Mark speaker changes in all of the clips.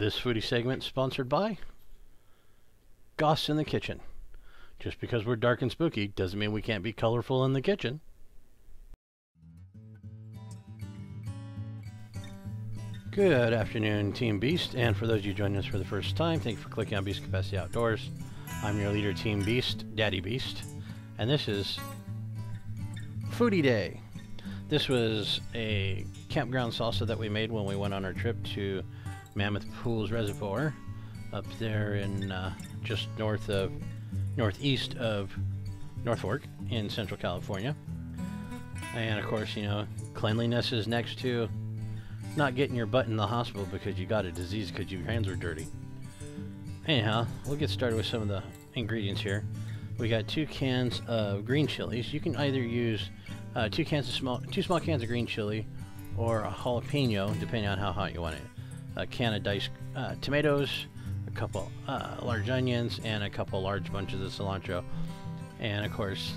Speaker 1: This foodie segment sponsored by Goss in the Kitchen. Just because we're dark and spooky doesn't mean we can't be colorful in the kitchen. Good afternoon, Team Beast, and for those of you joining us for the first time, thank you for clicking on Beast Capacity Outdoors. I'm your leader, Team Beast, Daddy Beast, and this is Foodie Day. This was a campground salsa that we made when we went on our trip to Mammoth Pools Reservoir up there in just northeast of North Fork in Central California. And of course, you know, cleanliness is next to not getting your butt in the hospital because you got a disease because your hands were dirty. Anyhow, we'll get started with some of the ingredients here. We got 2 cans of green chilies. You can either use 2 small cans of green chili or a jalapeno, depending on how hot you want it. A can of diced tomatoes, a couple large onions, and a couple large bunches of cilantro, and of course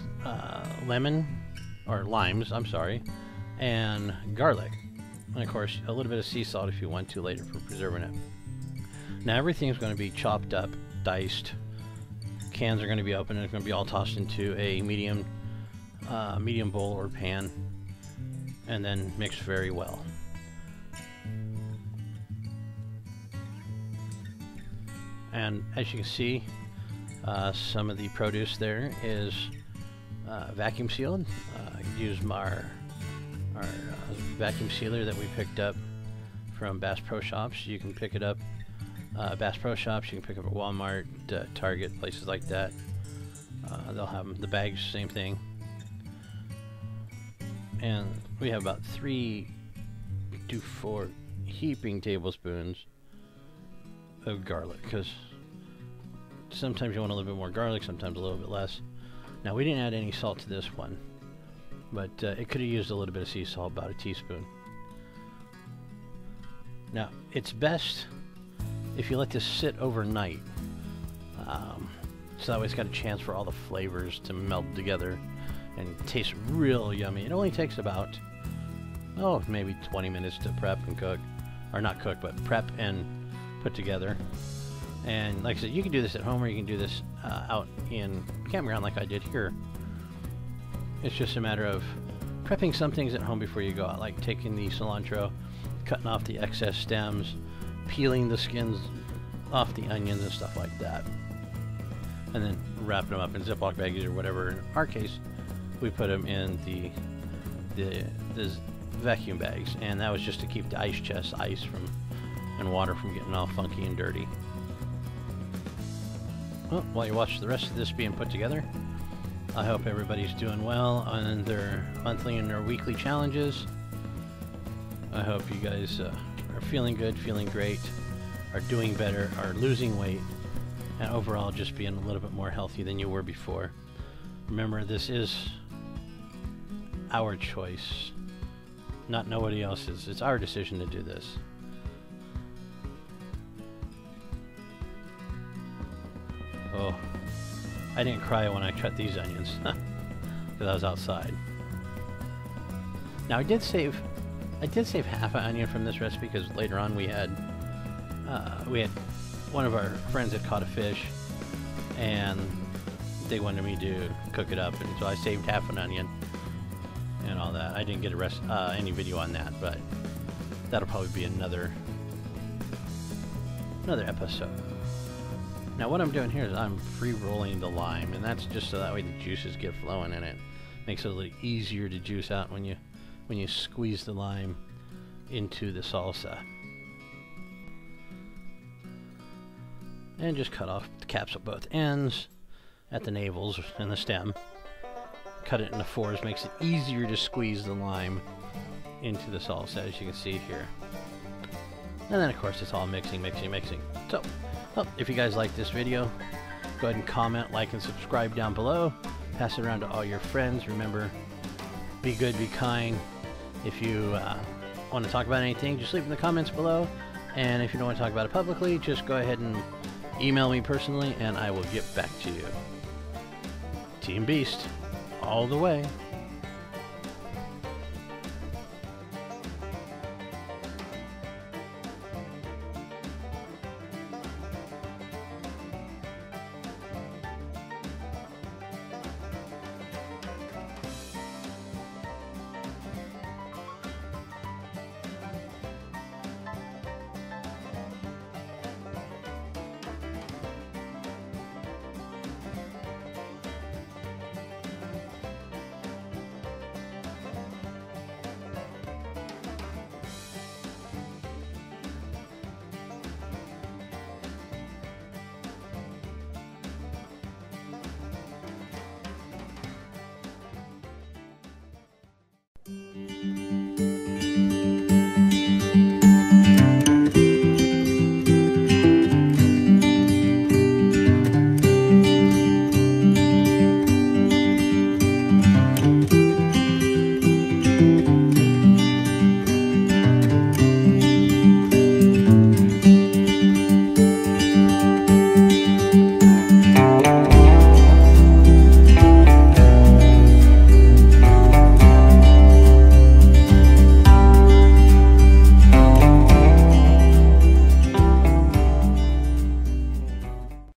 Speaker 1: limes, I'm sorry, and garlic, and of course a little bit of sea salt if you want to later for preserving it. Now everything's going to be chopped up, diced. Cans are going to be open, and it's going to be all tossed into a medium bowl or pan, and then mixed very well. And as you can see, some of the produce there is vacuum sealed. Use our vacuum sealer that we picked up from Bass Pro Shops. You can pick it up Bass Pro Shops. You can pick up at Walmart, Target, places like that. They'll have them. The bags, same thing. And we have about 3 to 4 heaping tablespoons of garlic, because sometimes you want a little bit more garlic, sometimes a little bit less. Now we didn't add any salt to this one, but it could have used a little bit of sea salt, about a teaspoon. Now it's best if you let this sit overnight, so that way it's got a chance for all the flavors to meld together and taste real yummy. It only takes about maybe 20 minutes to prep and cook, or not cook, but prep and put together. And like I said, you can do this at home, or you can do this out in campground like I did here. It's just a matter of prepping some things at home before you go out, like taking the cilantro, cutting off the excess stems, peeling the skins off the onions and stuff like that, and then wrapping them up in Ziploc baggies or whatever. In our case, we put them in the vacuum bags, and that was just to keep the ice chest and water from getting all funky and dirty. Well, while you watch the rest of this being put together, I hope everybody's doing well on their monthly and their weekly challenges. I hope you guys are feeling good, feeling great, are doing better, are losing weight, and overall just being a little bit more healthy than you were before. Remember, this is our choice, not nobody else's. It's our decision to do this. Oh, I didn't cry when I cut these onions because I was outside. Now I did save half an onion from this recipe, because later on we had one of our friends had caught a fish and they wanted me to cook it up, and so I saved half an onion and all that. I didn't get any video on that, but that'll probably be another episode. Now what I'm doing here is I'm free-rolling the lime, and that's just so that way the juices get flowing in it. Makes it a little easier to juice out when you squeeze the lime into the salsa. And just cut off the caps at both ends, at the navels and the stem. Cut it into 4s, makes it easier to squeeze the lime into the salsa, as you can see here. And then of course it's all mixing. So, well, if you guys like this video, go ahead and comment, like, and subscribe down below. Pass it around to all your friends. Remember, be good, be kind. If you want to talk about anything, just leave it in the comments below. And if you don't want to talk about it publicly, just go ahead and email me personally, and I will get back to you. Team Beast, all the way.